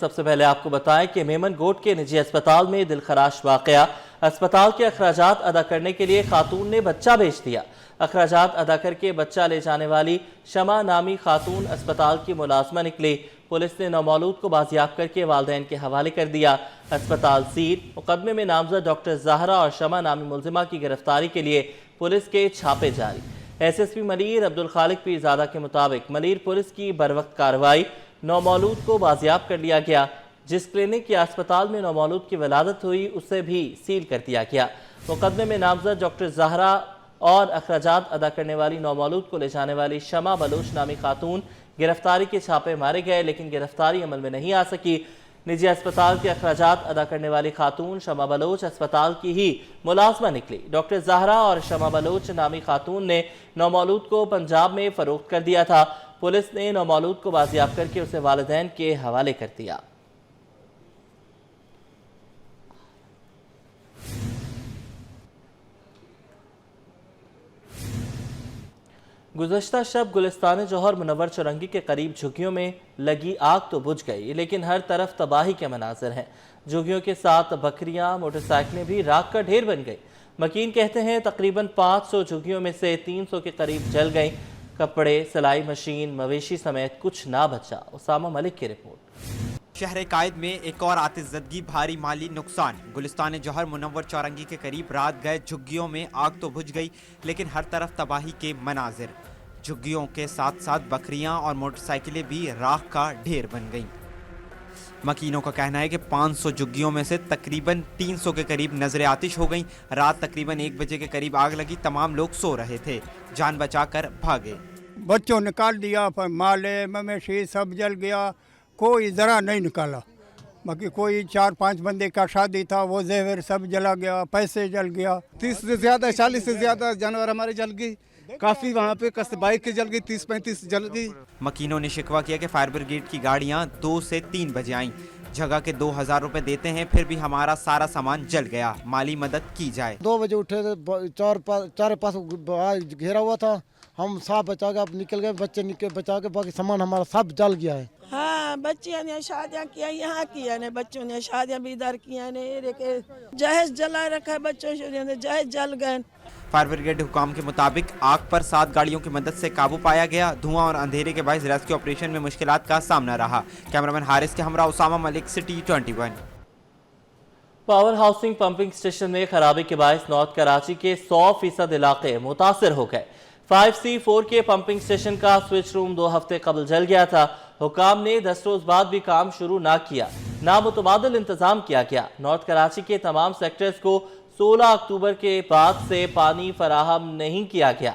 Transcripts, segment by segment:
سب سے پہلے آپ کو بتائیں کہ میمن گوٹ کے نجی اسپتال میں دلخراش واقعہ۔ اسپتال کے اخراجات ادا کرنے کے لیے خاتون نے بچہ بھیج دیا۔ اخراجات ادا کر کے بچہ لے جانے والی شمع نامی خاتون اسپتال کی ملازمہ نکلی۔ پولیس نے نومولود کو بازیاب کر کے والدین کے حوالے کر دیا۔ اسپتال سیل۔ مقدمے میں نامزد ڈاکٹر زہرا اور شمع نامی ملزمہ کی گرفتاری کے لیے پولیس کے چھاپے جاری۔ S S P Malir Abdul Khaliq Pirzada کے مطابق ملیر پولیس کی بروقت کارروائی نومولود کو بازیاب کر لیا گیا۔ جس کلینک یا اسپتال میں نومولود کی ولادت ہوئی اسے بھی سیل کر دیا گیا۔ مقدمے میں نامزد ڈاکٹر زہرا اور اخراجات ادا کرنے والی نومولود کو لے جانے والی شمع بلوچ نامی خاتون گرفتاری کے چھاپے مارے گئے، لیکن گرفتاری عمل میں نہیں آ سکی۔ نجی اسپتال کے اخراجات ادا کرنے والی خاتون شمع بلوچ اسپتال کی ہی ملازمہ نکلی۔ ڈاکٹر زہرا اور شمع بلوچ نامی خاتون نے نومولود کو پنجاب میں فروخت کر دیا تھا۔ پولیس نے نومولود کو بازیاب کر کے اسے والدین کے حوالے کر دیا۔ گزشتہ شب گلستان جوہر منور چورنگی کے قریب جھگیوں میں لگی آگ تو بجھ گئی، لیکن ہر طرف تباہی کے مناظر ہیں۔ جھگیوں کے ساتھ بکریاں، موٹر سائیکلیں بھی راکھ کا ڈھیر بن گئی۔ مکین کہتے ہیں تقریباً 500 جھگیوں میں سے 300 کے قریب جل گئیں۔ کپڑے، سلائی مشین، مویشی سمیت کچھ نہ بچا۔ اسامہ ملک کی رپورٹ۔ شہر قائد میں ایک اور آتش زدگی، بھاری مالی نقصان۔ گلستان جوہر منور چورنگی کے قریب رات گئے جھگیوں میں آگ تو بجھ گئی، لیکن ہر طرف تباہی کے مناظر۔ جھگیوں کے ساتھ ساتھ بکریاں اور موٹر سائیکلیں بھی راکھ کا ڈھیر بن گئیں۔ مکینوں کا کہنا ہے کہ 500 جھگیوں میں سے تقریباً 300 کے قریب نظر آتش ہو گئیں۔ رات تقریباً 1 بجے کے قریب آگ لگی، تمام لوگ سو رہے تھے، جان بچا کر بھاگے۔ بچوں نکال دیا، مال مویشی سب جل گیا، کوئی ذرا نہیں نکالا۔ باقی کوئی 4-5 بندے کا شادی تھا، وہ زیور سب جلا گیا، پیسے جل گیا۔ 30 سے زیادہ 40 سے زیادہ جانور ہمارے جل گئی، کافی وہاں پہ بائک کی جل گئی، 30-35 جل گئی۔ مکینوں نے شکوہ کیا کہ فائر بریگیڈ کی گاڑیاں 2 سے 3 بجے آئیں۔ جگہ کے 2000 روپے دیتے ہیں، پھر بھی ہمارا سارا سامان جل گیا، مالی مدد کی جائے۔ 2 بجے اٹھے تھے، چار پاس گھیرا ہوا تھا، ہم سب بچا کے اب نکل گئے، بچے نکل بچا کے، باقی سامان ہمارا سب جل گیا ہے۔ ہاں، بچیاں نے شادیاں کیا یہاں کیا نے، بچوں نے شادیاں بھی ادھر کیا نے، جہیز جلا رکھا ہے، بچوں نے جہیز جل گئے۔ فائر بریگیڈ حکام کے مطابق آگ پر 7 گاڑیوں کی مدد سے قابو پایا گیا۔ دھواں اور اندھیرے کے باعث ریسکیو آپریشن میں مشکلات کا سامنا رہا۔ کیمرامین حارث کے ہمراہ Usama Malik, city 21۔ Power housing pumping station میں خرابی کے باعث نارتھ کراچی کے 100% علاقے متاثر ہو گئے۔ 5C4 کے پمپنگ اسٹیشن کا سوئچ روم 2 ہفتے قبل جل گیا تھا۔ حکام نے 10 روز بعد بھی کام شروع نہ کیا۔ نامتبادل انتظام کیا گیا۔ نارتھ کراچی کے تمام سیکٹرز کو 16 اکتوبر کے بعد سے پانی فراہم نہیں کیا گیا۔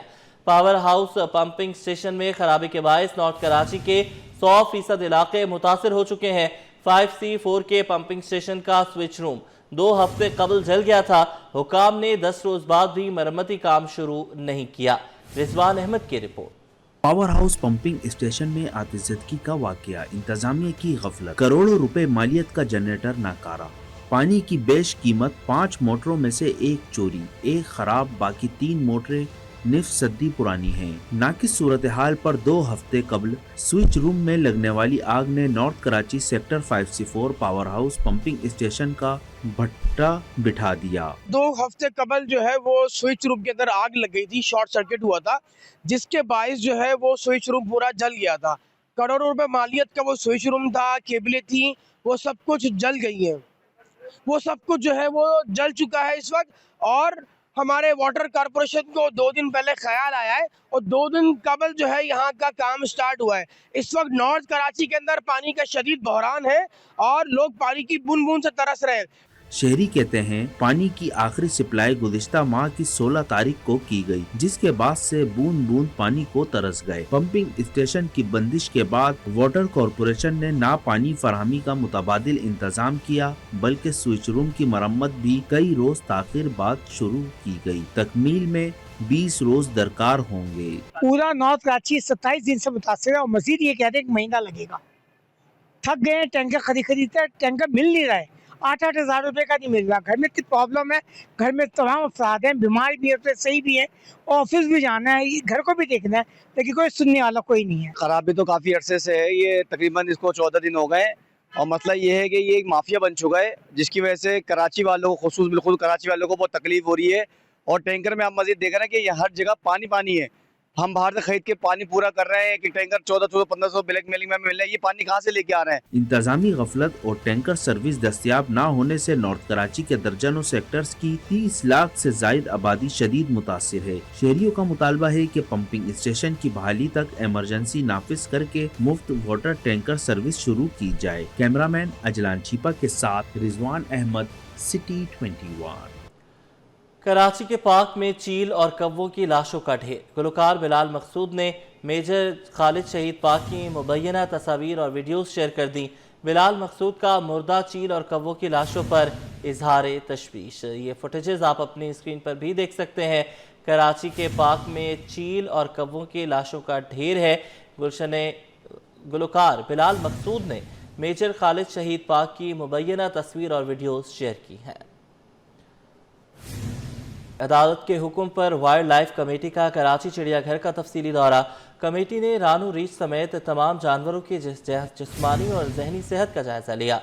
پاور ہاؤس پمپنگ اسٹیشن میں خرابی کے باعث نارتھ کراچی کے 100% علاقے متاثر ہو چکے ہیں۔ 5C4 کے پمپنگ اسٹیشن کا سوئچ روم 2 ہفتے قبل جل گیا تھا۔ حکام نے 10 روز بعد بھی مرمتی کام شروع نہیں کیا۔ رضوان احمد کی report. Power house pumping station میں آتش زدگی کا واقعہ، انتظامیہ کی غفلت، کروڑوں روپے مالیت کا جنریٹر ناکارہ، پانی کی بیش قیمت، 5 موٹروں میں سے 1 چوری، 1 خراب، باقی 3 موٹریں نصف صدی پرانی ہیں۔ ناقص صورتحال پر 2 ہفتے قبل سوئچ روم میں لگنے والی آگ نے north Karachi sector 5C4 power house pumping station کا بھٹا بٹھا دیا۔ 2 ہفتے قبل جو ہے وہ سوئچ روم کے اندر آگ لگ گئی تھی، شارٹ سرکٹ ہوا تھا، جس کے باعث جو ہے وہ سوئچ روم پورا جل گیا تھا۔ کروڑوں روپے مالیت کا وہ سوئچ روم تھا، کیبلیں تھیں، وہ سب کچھ جل گئی ہیں۔ وہ سب کچھ جو ہے وہ جل چکا ہے اس وقت، اور ہمارے واٹر کارپوریشن کو 2 دن پہلے خیال آیا ہے، اور 2 دن قبل جو ہے یہاں کا کام سٹارٹ ہوا ہے۔ اس وقت نارتھ کراچی کے اندر پانی کا شدید بحران ہے، اور لوگ پانی کی بون بون سے ترس رہے ہیں۔ شہری کہتے ہیں پانی کی آخری سپلائی گزشتہ ماہ کی 16 تاریخ کو کی گئی، جس کے بعد سے بوند بوند پانی کو ترس گئے۔ پمپنگ اسٹیشن کی بندش کے بعد واٹر کارپوریشن نے نہ پانی فراہمی کا متبادل انتظام کیا، بلکہ سوئچ روم کی مرمت بھی کئی روز تاخیر بعد شروع کی گئی۔ تکمیل میں 20 روز درکار ہوں گے۔ پورا نارتھ کراچی 27 دن سے متاثر ہے، اور مزید یہ کہتے ہیں کہ مہینہ لگے گا۔ تھک گئے، ٹینکر خریدتے، ٹینکر مل نہیں رہا ہے، 8-8 ہزار روپے کا نہیں مل رہا۔ گھر میں کتنی پرابلم ہے، گھر میں تمام افراد ہیں، بیمار بھی ہوتے، صحیح بھی ہیں، آفس بھی جانا ہے، گھر کو بھی دیکھنا ہے، لیکن کوئی سننے والا کوئی نہیں ہے۔ خرابی تو کافی عرصے سے ہے، یہ تقریباً اس کو 14 دن ہو گئے، اور مسئلہ یہ ہے کہ یہ ایک مافیا بن چکا ہے جس کی وجہ سے کراچی والوں کو خصوص بالخصوص کراچی والوں کو بہت تکلیف ہو رہی ہے. اور ٹینکر میں آپ مزید دیکھ رہے ہیں کہ یہ ہر جگہ پانی پانی ہے. ہم باہر سے خرید کے پانی پورا کر رہے ہیں کہ ٹینکر 1400-1500 بلیک میلنگ میں مل رہا ہے. یہ پانی کہاں سے لے کے آ رہے ہیں؟ انتظامی غفلت اور ٹینکر سروس دستیاب نہ ہونے سے نارتھ کراچی کے درجنوں سیکٹرز کی 30 لاکھ سے زائد آبادی شدید متاثر ہے. شہریوں کا مطالبہ ہے کہ پمپنگ اسٹیشن کی بحالی تک ایمرجنسی نافذ کر کے مفت واٹر ٹینکر سروس شروع کی جائے. کیمرامین اجلان چھیپا کے ساتھ رضوان احمد، سٹی 21. کراچی کے پارک میں چیل اور کووں کی لاشوں کا ڈھیر. گلوکار بلال مقصود نے میجر خالد شہید پارک کی مبینہ تصاویر اور ویڈیوز شیئر کر دیں. بلال مقصود کا مردہ چیل اور کووں کی لاشوں پر اظہار تشویش. یہ فوٹیجز آپ اپنی اسکرین پر بھی دیکھ سکتے ہیں. کراچی کے پارک میں چیل اور کووں کی لاشوں کا ڈھیر ہے. گلوکار بلال مقصود نے میجر خالد شہید پارک کی مبینہ تصویر اور ویڈیوز شیئر کی ہیں. عدالت کے حکم پر وائلڈ لائف کمیٹی کا کراچی چڑیا گھر کا تفصیلی دورہ. کمیٹی نے رانو ریچھ سمیت تمام جانوروں کی جسمانی اور ذہنی صحت کا جائزہ لیا.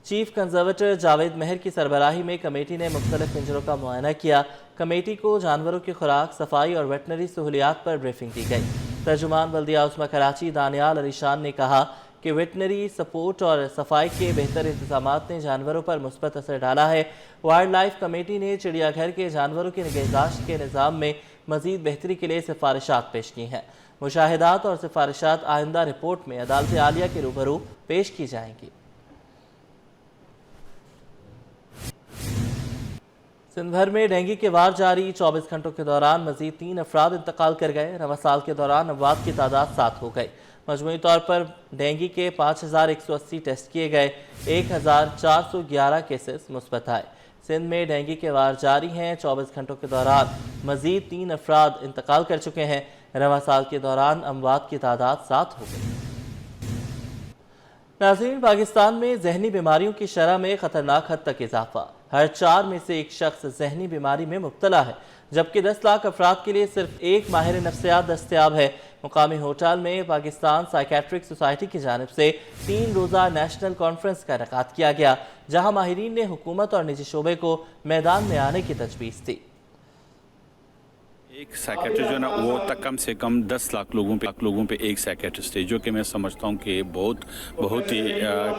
چیف کنزرویٹر جاوید مہر کی سربراہی میں کمیٹی نے مختلف پنجروں کا معائنہ کیا. کمیٹی کو جانوروں کی خوراک، صفائی اور ویٹنری سہولیات پر بریفنگ دی گئی. ترجمان بلدیہ عظمی کراچی دانیال علی شان نے کہا کہ ویٹنری سپورٹ اور صفائی کے بہتر انتظامات نے جانوروں پر مثبت اثر ڈالا ہے. وائلڈ لائف کمیٹی نے چڑیا گھر کے جانوروں کی نگہداشت کے نظام میں مزید بہتری کے لیے سفارشات پیش کی ہیں. مشاہدات اور سفارشات آئندہ رپورٹ میں عدالت عالیہ کے روبرو پیش کی جائیں گی. سندھ بھر میں ڈینگی کے وار جاری. 24 گھنٹوں کے دوران مزید 3 افراد انتقال کر گئے. رواں سال کے دوران اموات کی تعداد 7 ہو گئی. مجموعی طور پر ڈینگی کے 5180 ٹیسٹ کیے گئے. 1411 کیسز مثبت آئے. سندھ میں ڈینگی کے وار جاری ہیں. 24 گھنٹوں کے دوران مزید 3 افراد انتقال کر چکے ہیں. رواں سال کے دوران اموات کی تعداد 7 ہو گئی. ناظرین، پاکستان میں ذہنی بیماریوں کی شرح میں خطرناک حد تک اضافہ. ہر 4 میں سے ایک شخص ذہنی بیماری میں مبتلا ہے، جبکہ 10 لاکھ افراد کے لیے صرف ایک ماہر نفسیات دستیاب ہے. مقامی ہوٹل میں پاکستان سائیکیٹرک سوسائٹی کی جانب سے 3 روزہ نیشنل کانفرنس کا انعقاد کیا گیا، جہاں ماہرین نے حکومت اور نجی شعبے کو میدان میں آنے کی تجویز دی. ایک سائیکیٹرسٹ جو ہے نا وہ تک کم سے کم 10 لاکھ لوگوں پہ ایک سائیکیٹرسٹ ہے، جو کہ میں سمجھتا ہوں کہ بہت ہی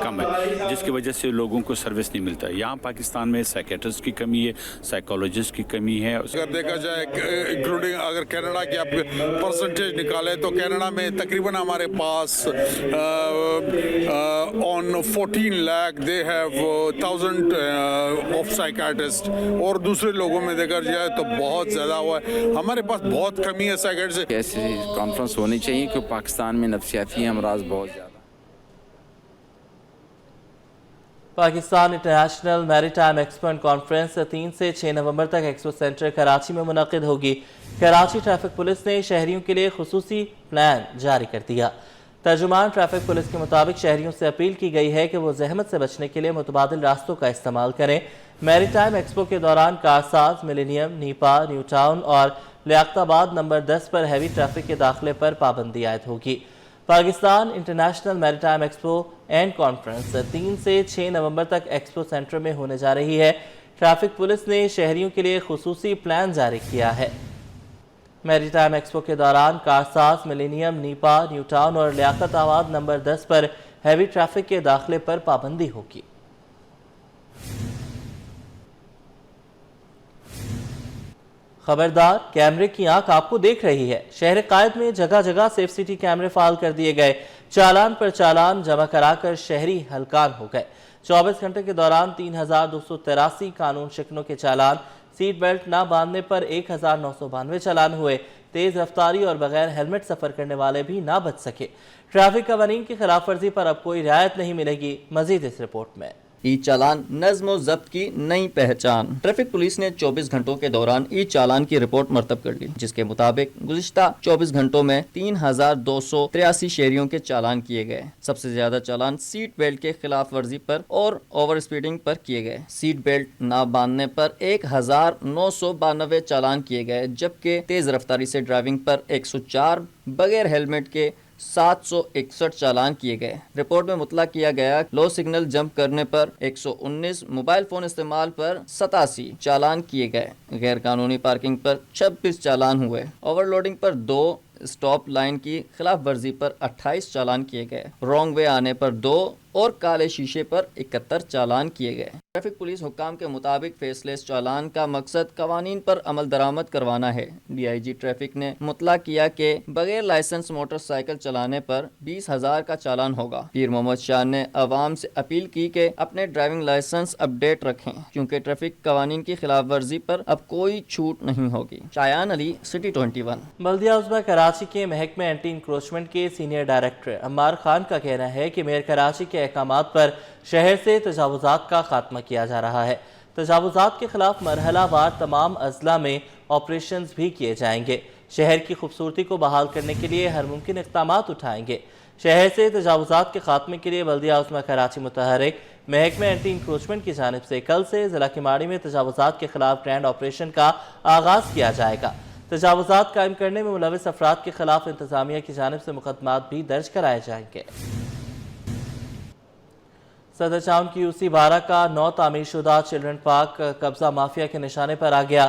کم ہے، جس کی وجہ سے لوگوں کو سروس نہیں ملتا ہے. یہاں پاکستان میں سائیکیٹرسٹ کی کمی ہے، سائیکولوجسٹ کی کمی ہے. اگر دیکھا جائے انکلوڈنگ اگر کینیڈا کی آپ پرسنٹیج نکالے تو کینیڈا میں تقریباً ہمارے پاس آن 14 lakh they have 1000 of psychiatrist, اور دوسرے لوگوں میں دیکھا جائے تو بہت زیادہ ہوا ہے. ہمارے پاس بہت کمی ہے سائیکیٹرسٹ. ایسی کانفرنس ہونی چاہیے کہ پاکستان میں نفسیاتی امراض بہت زیادہ. پاکستان انٹرنیشنل میری ٹائم ایکسپو اینڈ کانفرنس 3 سے 6 نومبر تک ایکسپو سینٹر کراچی میں منعقد ہوگی. کراچی ٹریفک پولیس نے شہریوں کے لیے خصوصی پلان جاری کر دیا. ترجمان ٹریفک پولیس کے مطابق شہریوں سے اپیل کی گئی ہے کہ وہ زحمت سے بچنے کے لیے متبادل راستوں کا استعمال کریں. میری ٹائم ایکسپو کے دوران کارساز، ملینیم، نیپا، نیو ٹاؤن اور لیاقت آباد نمبر 10 پر ہیوی ٹریفک کے داخلے پر پابندی عائد ہوگی. پاکستان انٹرنیشنل میری ٹائم ایکسپو اینڈ کانفرنس 3 سے 6 نومبر تک ایکسپو سینٹر میں ہونے جا رہی ہے. ٹریفک پولیس نے شہریوں کے لیے خصوصی پلان جاری کیا ہے. میری ٹائم ایکسپو کے دوران کارساز، ملینیم، نیپا، نیو ٹاؤن اور لیاقت آباد نمبر 10 پر ہیوی ٹریفک کے داخلے پر پابندی ہوگی. خبردار، کیمرے کی آنکھ آپ کو دیکھ رہی ہے. شہر قائد میں جگہ جگہ سیف سٹی کیمرے فعال کر دیے گئے. چالان پر چالان جمع کرا کر شہری ہلکان ہو گئے. 24 گھنٹے کے دوران 3283 قانون شکنوں کے چالان. سیٹ بیلٹ نہ باندھنے پر 1992 چالان ہوئے. تیز رفتاری اور بغیر ہیلمٹ سفر کرنے والے بھی نہ بچ سکے. ٹریفک قوانین کی خلاف ورزی پر اب کوئی رعایت نہیں ملے گی. مزید اس رپورٹ میں. ای چالان نظم و ضبط کی نئی پہچان. ٹریفک پولیس نے 24 گھنٹوں کے دوران ای چالان کی رپورٹ مرتب کر لی، جس کے مطابق گزشتہ 24 گھنٹوں میں 3283 شہریوں کے چالان کیے گئے. سب سے زیادہ چالان سیٹ بیلٹ کے خلاف ورزی پر اور اوور اسپیڈنگ پر کیے گئے. سیٹ بیلٹ نہ باندھنے پر 1992 چالان کیے گئے، جبکہ تیز رفتاری سے ڈرائیونگ پر 104، بغیر ہیلمٹ کے 761 चालान किए गए। रिपोर्ट में मुतला किया गया लो सिग्नल जंप करने पर 119, मोबाइल फोन इस्तेमाल पर 87 चालान किए गए। गैर कानूनी पार्किंग पर 26 चालान हुए। ओवरलोडिंग पर 2, स्टॉप लाइन की खिलाफ वर्जी पर 28 चालान किए गए। रॉन्ग वे आने पर 2 और काले शीशे पर 71 चालान किए गए। ट्रैफिक पुलिस हुक्काम के मुताबिक फेसलेस चालान का मकसद कवानीन पर अमल दरामद करवाना है। DIG ट्रैफिक ने मुतला किया कि बगैर लाइसेंस मोटरसाइकिल चलाने पर 20,000 का चालान होगा। पीर मोहम्मद शाह ने अवाम से अपील की कि अपने ड्राइविंग लाइसेंस अपडेट रखें, क्योंकि ट्रैफिक कवानीन की खिलाफ वर्जी पर अब कोई छूट नहीं होगी। शायान अली, सिटी 21। बल्दिया उज़्मा कराची के महकमे एंटी इंक्रोचमेंट के सीनियर डायरेक्टर अम्मार खान का कहना है कि मेयर कराची के अहकामात पर शहर से तजावुजात का खात्मा किया जा रहा है। तजावुजात के खिलाफ मरहला वार तमाम अजला में ऑपरेशंस भी किए जाएंगे। शहर की खूबसूरती को बहाल करने के लिए हर मुमकिन इक़दामात उठाएंगे। शहर से तजावुजात के खात्मे के लिए बल्दिया उज़्मा कराची मुतहरिक महकमे एंटी इंक्रोचमेंट की जानिब से कल से ज़िला किमाड़ी में तजावुजात के खिलाफ ग्रैंड ऑपरेशन का आगाज़ किया जाएगा। तजावुजात कायम करने में मुलविस अफराद के खिलाफ इंतजामिया की जानिब से मुकदमात भी दर्ज कराए जाएंगे। सदर टाउन की UC 12 का नौ तामीरशुदा चिल्ड्रन पार्क कब्जा माफिया के निशाने पर आ गया।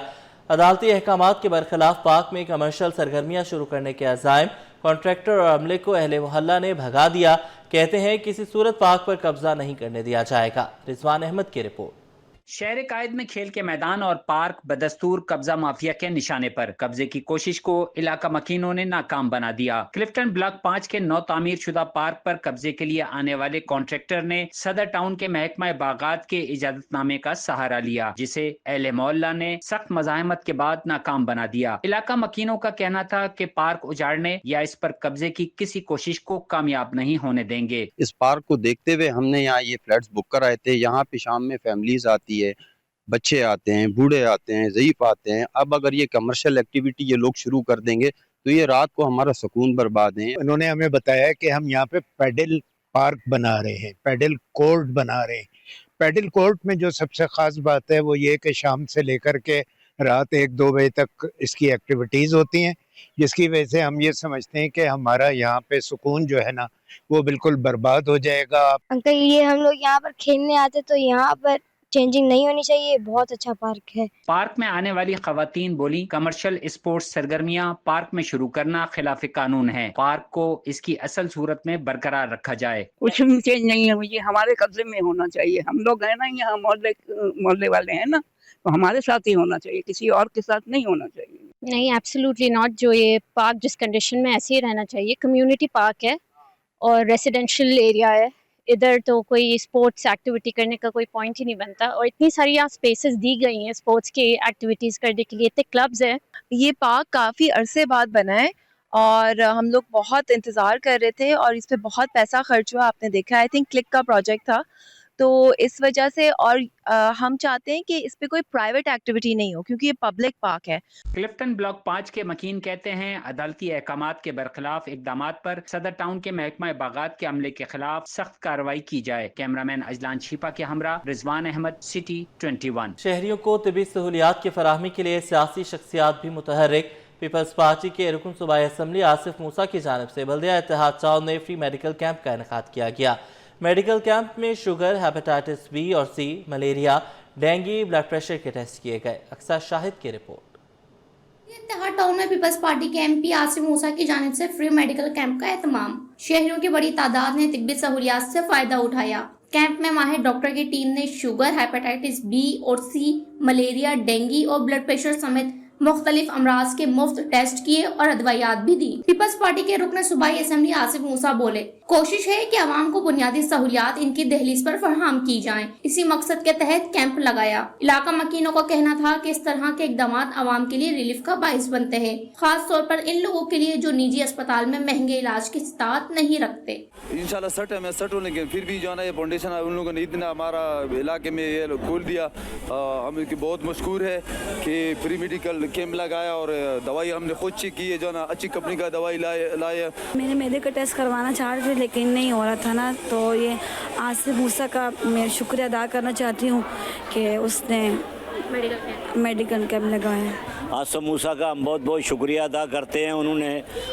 अदालती अहकामात के बरखिलाफ पार्क में कमर्शियल सरगर्मियां शुरू करने के अज़ाइम कॉन्ट्रैक्टर और अमले को अहले मोहल्ला ने भगा दिया। कहते हैं किसी सूरत पार्क पर कब्जा नहीं करने दिया जाएगा। रिजवान अहमद की रिपोर्ट। शहर कायद में खेल के मैदान और पार्क बदस्तूर कब्जा माफिया के निशाने पर। कब्जे की कोशिश को इलाका मकीनों ने नाकाम बना दिया। क्लिफ्टन ब्लॉक 5 के नौ तामीर शुदा पार्क पर कब्जे के लिए आने वाले कॉन्ट्रैक्टर ने सदर टाउन के महकमा बागात के इजाजतनामे का सहारा लिया, जिसे अहले मोहल्ला ने सख्त मज़ाहमत के बाद नाकाम बना दिया। इलाका मकीनों का कहना था कि पार्क उजाड़ने या इस पर कब्जे की किसी कोशिश को कामयाब नहीं होने देंगे। इस पार्क को देखते हुए हमने यहाँ ये फ्लैट्स बुक कराए थे। यहाँ पे शाम में फैमिलीज आती है, बच्चे आते हैं, बूढ़े आते हैं, ज़ईफ आते हैं। अब अगर ये कमर्शियल एक्टिविटी ये लोग शुरू कर देंगे तो ये रात को हमारा सुकून बर्बाद है। उन्होंने हमें बताया कि हम यहाँ पे पैडल पार्क बना रहे हैं, पैडल कोर्ट बना रहे हैं। पैडल कोर्ट में जो सबसे ख़ास बात है वो ये कि शाम से लेकर के रात 1-2 बजे तक इसकी एक्टिविटीज़ होती हैं, जिसकी वजह से हम ये समझते हैं कि हमारा यहाँ पे सुकून जो है ना वो बिल्कुल बर्बाद हो जाएगा। अंकल, ये हम लोग यहाँ पर खेलने आते तो यहाँ पर चेंजिंग नहीं होनी चाहिए। बहुत अच्छा पार्क है। पार्क में आने वाली खवातीन बोली कमर्शियल स्पोर्ट्स सरगर्मियां पार्क में शुरू करना खिलाफ कानून है। पार्क को इसकी असल सूरत में बरकरार रखा जाए। कुछ भी चेंज नहीं है, ये हमारे कब्जे में होना चाहिए। हम लोग है ना यहाँ मोहल्ले वाले हैं ना, तो हमारे साथ ही होना चाहिए, किसी और के साथ नहीं होना चाहिए। नहीं, एब्सोल्युटली नॉट। जो ये पार्क जिस कंडीशन में ऐसे ही रहना चाहिए। कम्युनिटी पार्क है और रेसिडेंशियल एरिया है। इधर तो कोई स्पोर्ट्स एक्टिविटी करने का कोई पॉइंट ही नहीं बनता। और इतनी सारी यहाँ स्पेसेस दी गई हैं स्पोर्ट्स की एक्टिविटीज़ करने के लिए, इतने क्लब्स हैं। ये पार्क काफ़ी अरसे बाद बना है और हम लोग बहुत इंतज़ार कर रहे थे और इस पे बहुत पैसा खर्च हुआ। आपने देखा, आई थिंक क्लिक का प्रोजेक्ट था, तो इस वजह से। और हम चाहते हैं कि इस पे कोई प्राइवेट एक्टिविटी नहीं हो, क्योंकि ये पब्लिक पार्क है। क्लिफ्टन ब्लॉक 5 के मकीन कहते हैं अदालती अहकामात के बरखिलाफ इकदामात पर सदर टाउन के महकमा बागात के अमले के खिलाफ सख्त कार्रवाई की जाए। कैमरामैन अजलान छिपा के हमरा रिजवान अहमद, सिटी 21। शहरियों को तिबी सहूलियात की फराहमी के लिए सियासी शख्सियात भी मुतहर्रिक। पीपल्स पार्टी के रुकन सूबाई असम्बली आसिफ मूसा की जानिब से बल्दिया इत्तेहाद टाउन में फ्री मेडिकल कैंप का इनेकाद किया गया। मेडिकल कैंप में शुगर, हेपेटाइटिस B और C, malaria, dengue, blood pressure के टेस्ट किए गए। अक्सर शाहिद की रिपोर्ट। इत्तेहाद टाउन में पीपल्स पार्टी के MP आसिफ मूसा की जानिब से फ्री मेडिकल कैंप का एहतमाम। शहरियों की बड़ी तादाद ने तिब्बी सहूलियात से फायदा उठाया। कैंप में माहिर डॉक्टर की टीम ने शुगर, हेपेटाइटिस B और C, मलेरिया, डेंगू और ब्लड प्रेशर समेत मुख्तलिफ अमराज के मुफ्त टेस्ट किए और अदवायात भी दी। पीपल्स पार्टी के रुकन सूबाई असम्बली आसिफ मूसा बोले, कोशिश है कि आवाम को बुनियादी सहूलियात इनकी दहलीज पर फराहम की जाएं। इसी मकसद के तहत कैंप लगाया। इलाका मकीनों का कहना था कि इस तरह के इकदामात आवाम के लिए रिलीफ का बाइस बनते हैं, खास तौर पर इन लोगों के लिए जो निजी अस्पताल में महंगे इलाज की इस्तात नहीं रखते। इंशाल्लाह सेट होने के फिर भी जो है फाउंडेशन उन लोगों ने इतना हमारा इलाके में ये खोल दिया। हम बहुत मशहूर है कि फ्री मेडिकल कैंप लगाया और दवाई हमने खुद चेक की है, जो ना अच्छी कंपनी का दवाई लाए। मैंने मैदे का टेस्ट करवाना चाह रहे थे लेकिन नहीं हो रहा था ना, तो ये आसिफ मूसा का मैं शुक्रिया अदा करना चाहती हूँ कि उसने मेडिकल कैंप लगाया। आसम मूसा का हम बहुत बहुत शुक्रिया अदा करते हैं। उन्होंने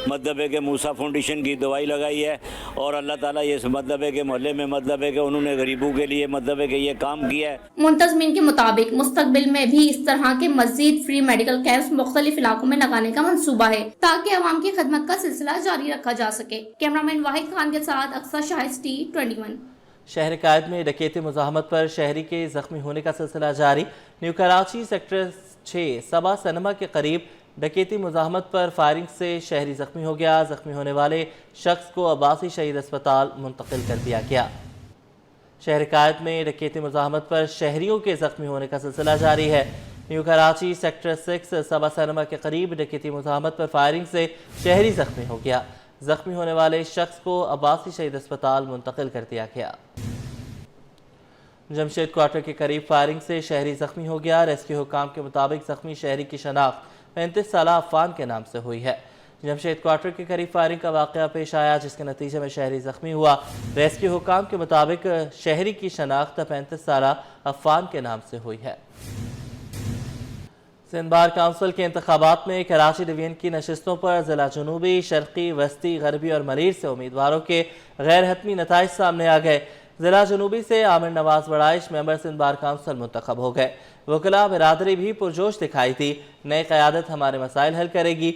मतलब है कि मूसा फाउंडेशन की दवाई लगाई है और अल्लाह ताला ये मतलब है कि मोहल्ले में मतलब है कि उन्होंने गरीबों के लिए मतलब है कि ये काम किया है। मुंतजमीन के मुताबिक मुस्तकबिल में भी इस तरह के मजीद फ्री मेडिकल कैंप्स मुख्तलिफ इलाकों में लगाने का मंसूबा है ताकि अवाम की खदमत का सिलसिला जारी रखा जा सके। कैमरामैन वाहिद खान के साथ अक्सर शाहिद T21। शहर कायद में डकैती मुज़ाहमत पर शहरी के जख्मी होने का सिलसिला जारी। न्यू कराची सेक्टर 6 सबा सिनेमा के करीब डकैती मुज़ाहमत पर फायरिंग से शहरी जख्मी हो गया। जख्मी होने वाले शख्स को अब्बासी शहीद अस्पताल मुंतकिल कर दिया गया। शहर कायद में डकैती मुज़ाहमत पर शहरियों के जख्मी होने का सिलसिला जारी है। न्यू कराची सेक्टर 6 सबा सिनेमा के करीब डकैती मुज़ाहमत पर फायरिंग से शहरी जख्मी हो गया। जख्मी होने वाले शख्स को अब्बासी शहीद अस्पताल मुंतकिल कर दिया गया। जमशेद क्वार्टर के करीब फायरिंग से शहरी जख्मी हो गया। रेस्क्यू हुकाम के मुताबिक जख्मी शहरी की शनाख्त 35 साला अफान के नाम से हुई है। जमशेद क्वार्टर के करीब फायरिंग का वाक़या पेश आया जिसके नतीजे में शहरी जख्मी हुआ। रेस्क्यू हुकाम के मुताबिक शहरी की शनाख्त 35 साला अफान के नाम से हुई है। सिंध बार काउंसिल के इंतखाबात में कराची डिवीजन की नशिस्तों पर ज़िला जनूबी, शर्की, वस्ती, गरबी और मलीर से उम्मीदवारों के गैर हतमी नताइज सामने आ गए। ज़िला जनूबी से Amir Nawaz Badaish member Sindh bar council मुंतखब हो गए। वकला बिरादरी भी पुरजोश दिखाई थी। नई क़यादत हमारे मसाइल हल करेगी।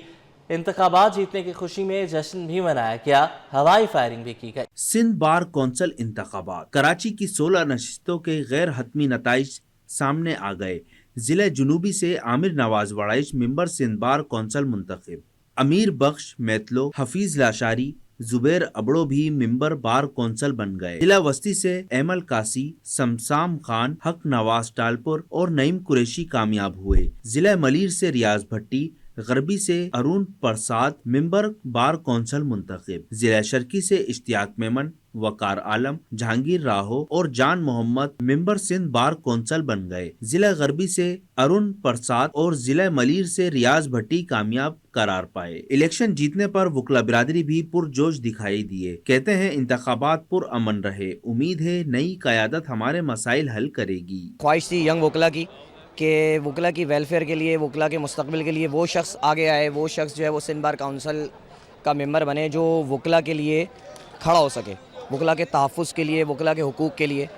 इंतखाबात जीतने की खुशी में जश्न भी मनाया गया। हवाई फायरिंग भी की गई। सिंध बार कौंसिल इंतखाबात। कराची की 16 नशिस्तों के गैर हतमी नताइज सामने आ गए। जिले जुनूबी से Amir Nawaz Badaish member Sindh bar council मुंतखब। अमीर बख्श मैतलो, हफीज लाशारी, जुबैर अबड़ो भी मेंबर बार कौंसिल बन गए। जिला वस्ती से एमल कासी, समसाम खान, हक नवाज टालपुर और नईम कुरैशी कामयाब हुए। जिला मलीर से रियाज भट्टी, गरबी से अरुण प्रसाद मेंबर बार कौंसिल मुंतखब। जिला शर्की से इश्तियाक मेमन, वकार आलम, जहांगीर राहो और Jan Mohammad member Sindh bar council बन गए। जिला गरबी से अरुण प्रसाद और जिला मलीर से रियाज भट्टी कामयाब करार पाए। इलेक्शन जीतने पर वकला बिरादरी भी पुरजोश दिखाई दिए। कहते हैं इंतखाबात पुरअमन रहे। उम्मीद है नई क़यादत हमारे मसाइल हल करेगी। ख्वाहिश थी यंग वकला की कि वकला की वेलफेयर के लिए, वकला के मुस्तकबिल के लिए वो शख्स आगे आए, वो शख्स जो है वो सिंध बार काउंसिल का मेंबर बने जो वकला के लिए खड़ा हो सके, वकला के तहफ़्फ़ुज़ के लिए, वकला के हुकूक़ के लिए।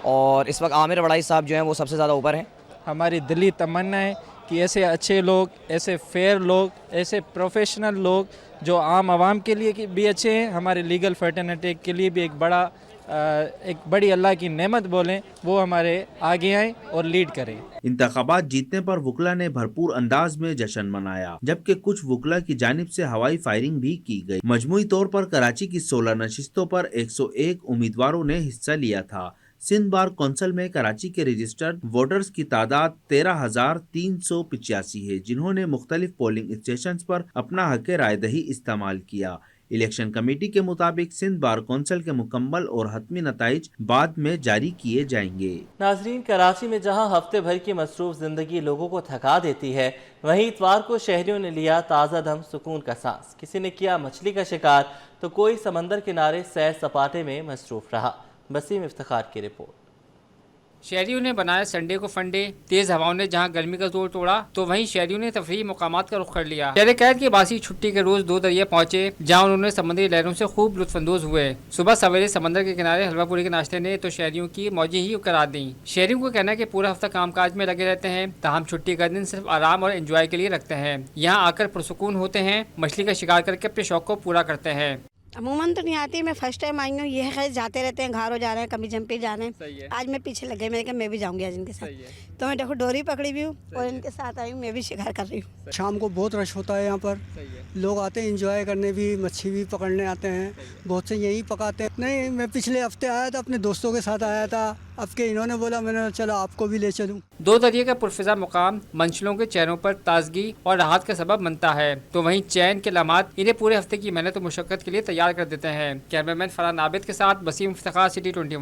और इस वक्त आमिर बड़ाइश साहब जो हैं वो सबसे ज़्यादा ऊपर हैं। हमारी दिली तमन्ना है कि ऐसे अच्छे लोग, ऐसे फेयर लोग, ऐसे प्रोफेशनल लोग जो आम आवाम के लिए भी अच्छे हैं, हमारे लीगल फर्टर्निटी के लिए भी एक बड़ी अल्लाह की नेमत बोलें, वो हमारे आगे आएँ और लीड करें। इंतखाबात जीतने पर वकला ने भरपूर अंदाज में जश्न मनाया, जबकि कुछ वकला की जानिब से हवाई फायरिंग भी की गई। मजमूई तौर पर कराची की 16 नशिस्तों पर 101 उम्मीदवारों ने हिस्सा लिया था। सिंध बार कौंसिल में कराची के रजिस्टर्ड वोटर्स की तादाद 13,385 है, जिन्होंने मुख्तलिफ पोलिंग स्टेशन पर अपना हक राय दही इस्तेमाल किया। इलेक्शन कमेटी के मुताबिक सिंध बार कौंसिल के मुकम्मल और हतमी नताइज बाद में जारी किए जाएंगे। नाजरीन, कराची में जहां हफ्ते भर की मसरूफ जिंदगी लोगों को थका देती है, वहीं इतवार को शहरियों ने लिया ताज़ा दम सुकून का सांस। किसी ने किया मछली का शिकार तो कोई समंदर किनारे सैर सपाटे में मसरूफ रहा। वसीम इफ्तिखार की रिपोर्ट। शहरियों ने बनाया संडे को फंडे। तेज हवाओं ने जहां गर्मी का जोर तोड़ा तो वहीं शहरियों ने तफरीही मुकामात का रुख कर लिया। शहर कैद की बासी छुट्टी के रोज 2 दरिया पहुंचे, जहां उन्होंने समुद्री लहरों से खूब लुत्फानंदोज हुए। सुबह सवेरे समंदर के किनारे हलवा पूरी के नाश्ते ने तो शहरियों की मौजें ही करार दी। शहरियों को कहना है कि पूरा हफ्ता कामकाज में लगे रहते हैं, ताहम छुट्टी का दिन सिर्फ आराम और एंजॉय के लिए रखते हैं। यहाँ आकर पुरसुकून होते हैं, मछली का शिकार करके अपने शौक को पूरा करते हैं। अमूमन तो नहीं आती, मैं फर्स्ट टाइम आई हूँ। ये है जाते रहते हैं, घारो जा रहे हैं, कभी जंपी जा रहे हैं। आज मैं पीछे लग गई, मैंने कहा मैं भी जाऊंगी आज इनके साथ। तो मैं देखो डोरी पकड़ी भी हूँ और इनके साथ आई हूँ, मैं भी शिकार कर रही हूँ। शाम को बहुत रश होता है यहाँ पर, लोग आते हैं एंजॉय करने भी, मच्छी भी पकड़ने आते हैं, बहुत से यहीं पकाते हैं। नहीं, मैं पिछले हफ्ते आया था, अपने दोस्तों के साथ आया था, अब के इन्होंने बोला, मैंने चलो आपको भी ले चलूं। 2 दरिया का पुरफिजा मुकाम मंचलों के चेहरों पर ताजगी और राहत का सबब बनता है, तो वहीं चैन के लम्हात इन्हें पूरे हफ्ते की मेहनत और मुशक्कत के लिए तैयार कर देते हैं। कैमरामैन फरहान आबिद के साथ वसीम इफ्तिखार, सिटी 21।